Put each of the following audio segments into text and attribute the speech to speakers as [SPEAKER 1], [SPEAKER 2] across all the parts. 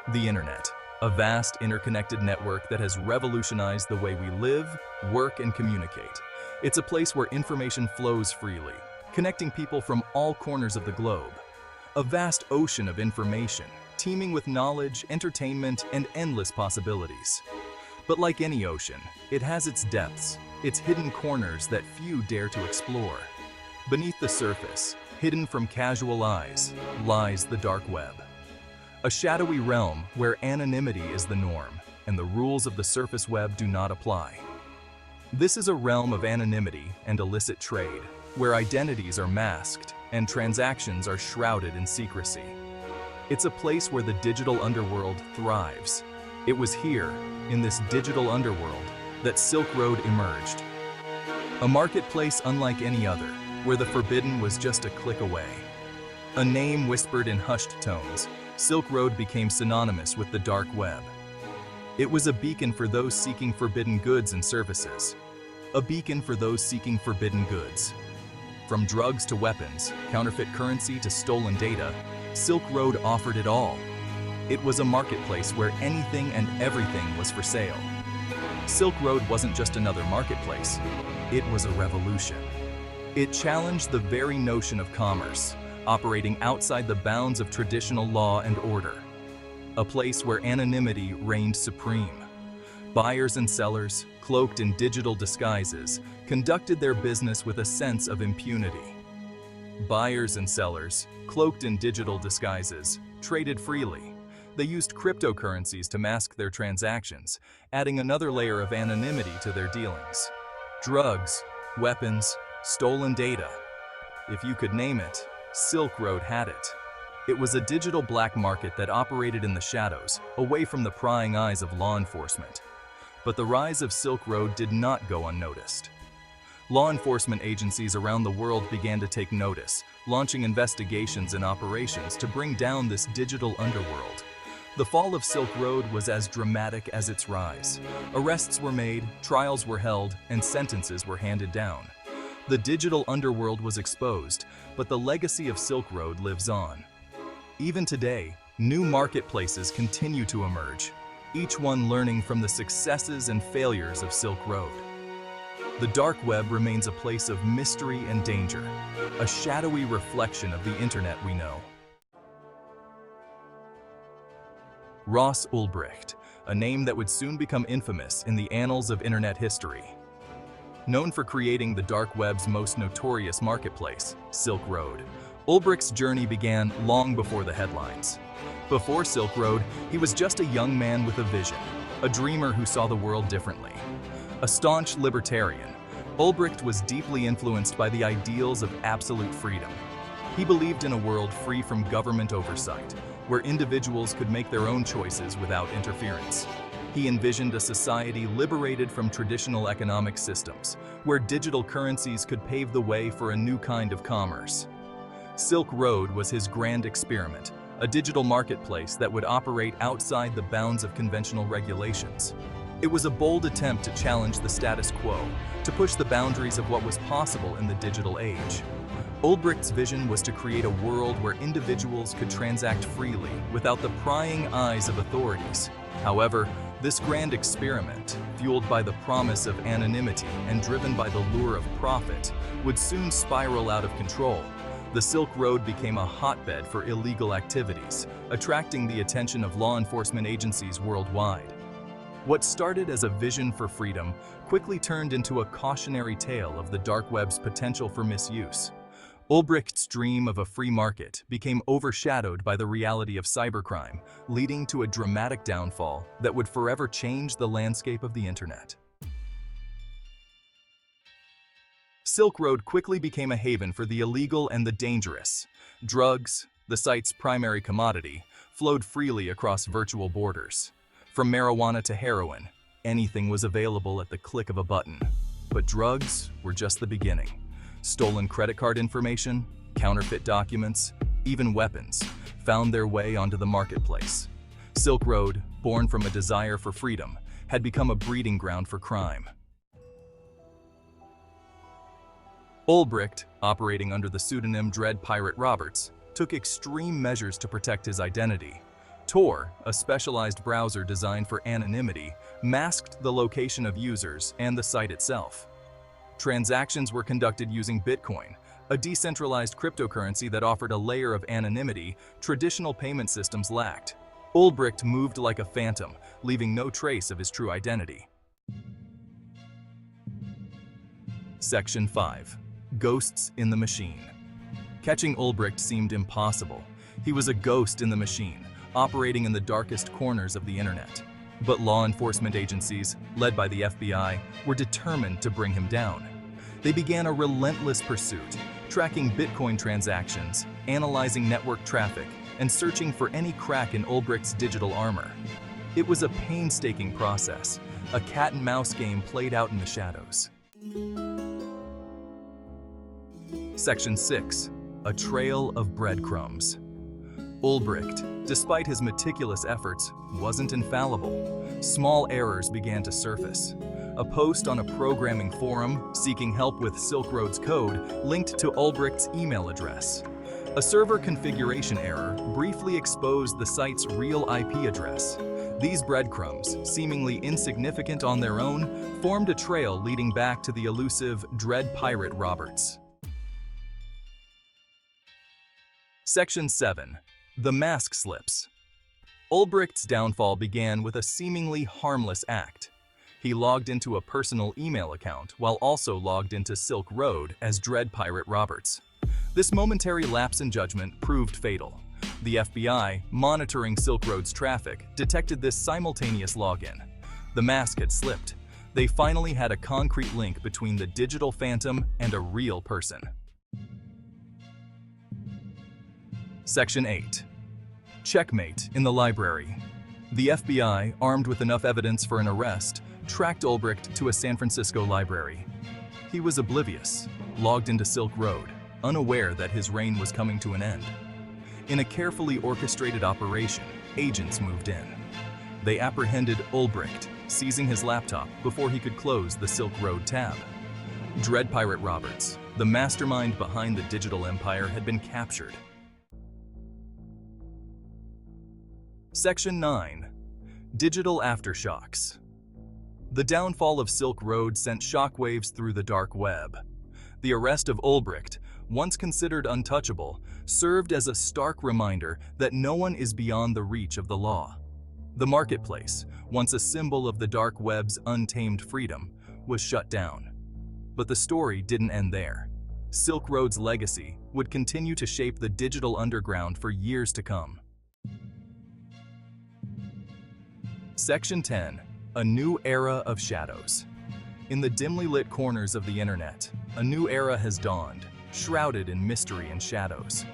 [SPEAKER 1] The Internet, a vast interconnected network that has revolutionized the way we live, work, and communicate. It's a place where information flows freely, connecting people from all corners of the globe. A vast ocean of information, teeming with knowledge, entertainment, and endless possibilities. But like any ocean, it has its depths, its hidden corners that few dare to explore. Beneath the surface, hidden from casual eyes, lies the dark web. A shadowy realm where anonymity is the norm, and the rules of the surface web do not apply. This is a realm of anonymity and illicit trade, where identities are masked and transactions are shrouded in secrecy. It's a place where the digital underworld thrives. It was here, in this digital underworld, that Silk Road emerged. A marketplace unlike any other, where the forbidden was just a click away. A name whispered in hushed tones, Silk Road became synonymous with the dark web. It was a beacon for those seeking forbidden goods and services. A beacon for those seeking forbidden goods. From drugs to weapons, counterfeit currency to stolen data, Silk Road offered it all. It was a marketplace where anything and everything was for sale. Silk Road wasn't just another marketplace, it was a revolution. It challenged the very notion of commerce, operating outside the bounds of traditional law and order. A place where anonymity reigned supreme. Buyers and sellers, cloaked in digital disguises, conducted their business with a sense of impunity. Buyers and sellers, cloaked in digital disguises, traded freely. They used cryptocurrencies to mask their transactions, adding another layer of anonymity to their dealings. Drugs, weapons, stolen data. If you could name it, Silk Road had it. It was a digital black market that operated in the shadows, away from the prying eyes of law enforcement. But the rise of Silk Road did not go unnoticed. Law enforcement agencies around the world began to take notice, launching investigations and operations to bring down this digital underworld. The fall of Silk Road was as dramatic as its rise. Arrests were made, trials were held, and sentences were handed down. The digital underworld was exposed, but the legacy of Silk Road lives on. Even today, new marketplaces continue to emerge, each one learning from the successes and failures of Silk Road. The dark web remains a place of mystery and danger, a shadowy reflection of the internet we know. Ross Ulbricht, a name that would soon become infamous in the annals of internet history. Known for creating the dark web's most notorious marketplace, Silk Road, Ulbricht's journey began long before the headlines. Before Silk Road, he was just a young man with a vision, a dreamer who saw the world differently. A staunch libertarian, Ulbricht was deeply influenced by the ideals of absolute freedom. He believed in a world free from government oversight, where individuals could make their own choices without interference. He envisioned a society liberated from traditional economic systems, where digital currencies could pave the way for a new kind of commerce. Silk Road was his grand experiment, a digital marketplace that would operate outside the bounds of conventional regulations. It was a bold attempt to challenge the status quo, to push the boundaries of what was possible in the digital age. Ulbricht's vision was to create a world where individuals could transact freely without the prying eyes of authorities. However, this grand experiment, fueled by the promise of anonymity and driven by the lure of profit, would soon spiral out of control. The Silk Road became a hotbed for illegal activities, attracting the attention of law enforcement agencies worldwide. What started as a vision for freedom quickly turned into a cautionary tale of the dark web's potential for misuse. Ulbricht's dream of a free market became overshadowed by the reality of cybercrime, leading to a dramatic downfall that would forever change the landscape of the internet. Silk Road quickly became a haven for the illegal and the dangerous. Drugs, the site's primary commodity, flowed freely across virtual borders. From marijuana to heroin, anything was available at the click of a button. But drugs were just the beginning. Stolen credit card information, counterfeit documents, even weapons, found their way onto the marketplace. Silk Road, born from a desire for freedom, had become a breeding ground for crime. Ulbricht, operating under the pseudonym Dread Pirate Roberts, took extreme measures to protect his identity. Tor, a specialized browser designed for anonymity, masked the location of users and the site itself. Transactions were conducted using Bitcoin, a decentralized cryptocurrency that offered a layer of anonymity traditional payment systems lacked. Ulbricht moved like a phantom, leaving no trace of his true identity. Section 5. Ghosts in the Machine. Catching Ulbricht seemed impossible. He was a ghost in the machine, operating in the darkest corners of the internet. But law enforcement agencies, led by the FBI, were determined to bring him down. They began a relentless pursuit, tracking Bitcoin transactions, analyzing network traffic, and searching for any crack in Ulbricht's digital armor. It was a painstaking process, a cat-and-mouse game played out in the shadows. Section 6. A Trail of Breadcrumbs. Ulbricht, despite his meticulous efforts, wasn't infallible. Small errors began to surface. A post on a programming forum seeking help with Silk Road's code linked to Ulbricht's email address. A server configuration error briefly exposed the site's real IP address. These breadcrumbs, seemingly insignificant on their own, formed a trail leading back to the elusive Dread Pirate Roberts. Section 7. The Mask Slips. Ulbricht's downfall began with a seemingly harmless act. He logged into a personal email account while also logged into Silk Road as Dread Pirate Roberts. This momentary lapse in judgment proved fatal. The FBI, monitoring Silk Road's traffic, detected this simultaneous login. The mask had slipped. They finally had a concrete link between the digital phantom and a real person. Section 8. Checkmate in the library. The FBI, armed with enough evidence for an arrest, tracked Ulbricht to a San Francisco library. He was oblivious, logged into Silk Road, unaware that his reign was coming to an end. In a carefully orchestrated operation, agents moved in. They apprehended Ulbricht, seizing his laptop before he could close the Silk Road tab. Dread Pirate Roberts, the mastermind behind the digital empire, had been captured. Section 9. Digital Aftershocks. The downfall of Silk Road sent shockwaves through the dark web. The arrest of Ulbricht, once considered untouchable, served as a stark reminder that no one is beyond the reach of the law. The marketplace, once a symbol of the dark web's untamed freedom, was shut down. But the story didn't end there. Silk Road's legacy would continue to shape the digital underground for years to come. Section 10. A New Era of Shadows. In the dimly lit corners of the internet, a new era has dawned, shrouded in mystery and shadows.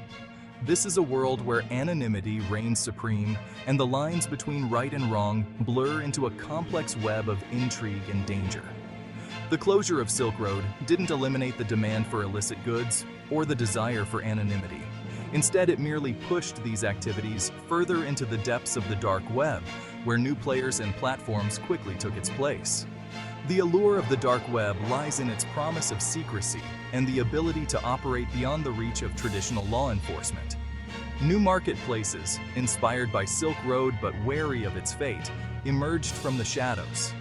[SPEAKER 1] This is a world where anonymity reigns supreme and the lines between right and wrong blur into a complex web of intrigue and danger. The closure of Silk Road didn't eliminate the demand for illicit goods or the desire for anonymity. Instead, it merely pushed these activities further into the depths of the dark web, where new players and platforms quickly took its place. The allure of the dark web lies in its promise of secrecy and the ability to operate beyond the reach of traditional law enforcement. New marketplaces, inspired by Silk Road but wary of its fate, emerged from the shadows.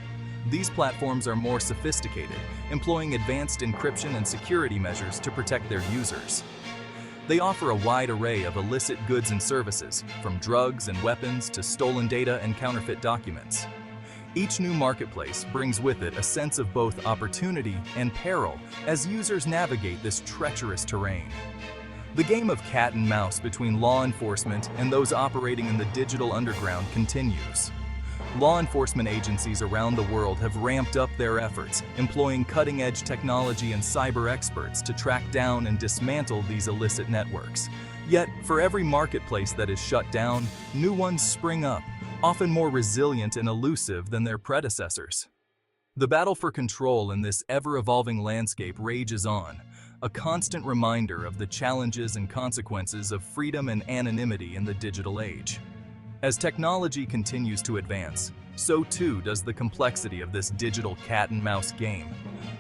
[SPEAKER 1] These platforms are more sophisticated, employing advanced encryption and security measures to protect their users. They offer a wide array of illicit goods and services, from drugs and weapons to stolen data and counterfeit documents. Each new marketplace brings with it a sense of both opportunity and peril as users navigate this treacherous terrain. The game of cat and mouse between law enforcement and those operating in the digital underground continues. Law enforcement agencies around the world have ramped up their efforts, employing cutting-edge technology and cyber experts to track down and dismantle these illicit networks. Yet, for every marketplace that is shut down, new ones spring up, often more resilient and elusive than their predecessors. The battle for control in this ever-evolving landscape rages on, a constant reminder of the challenges and consequences of freedom and anonymity in the digital age. As technology continues to advance, so too does the complexity of this digital cat-and-mouse game.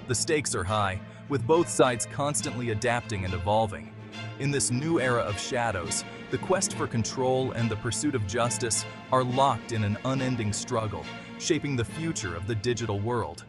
[SPEAKER 1] The stakes are high, with both sides constantly adapting and evolving. In this new era of shadows, the The quest for control and the pursuit of justice are locked in an unending struggle, shaping the future of the digital world.